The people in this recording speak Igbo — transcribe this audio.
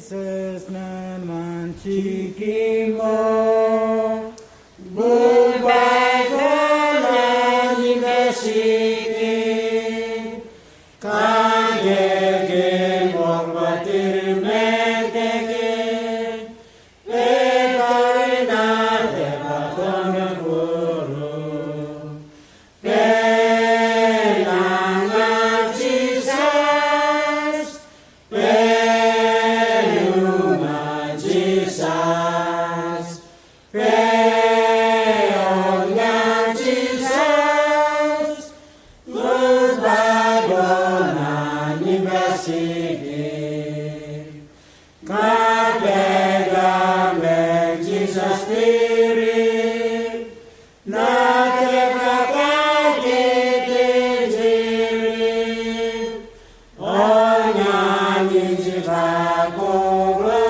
Jesus nan manchiki mo Bubai kola nibasiki Kagege mong batir menteke Lekai na tepaton guru Pelanga Jesus Peluma Jesus Pelanga Jesus Lubagona nibasiki Kadega me Jesus Spirit Onya ninjita kogro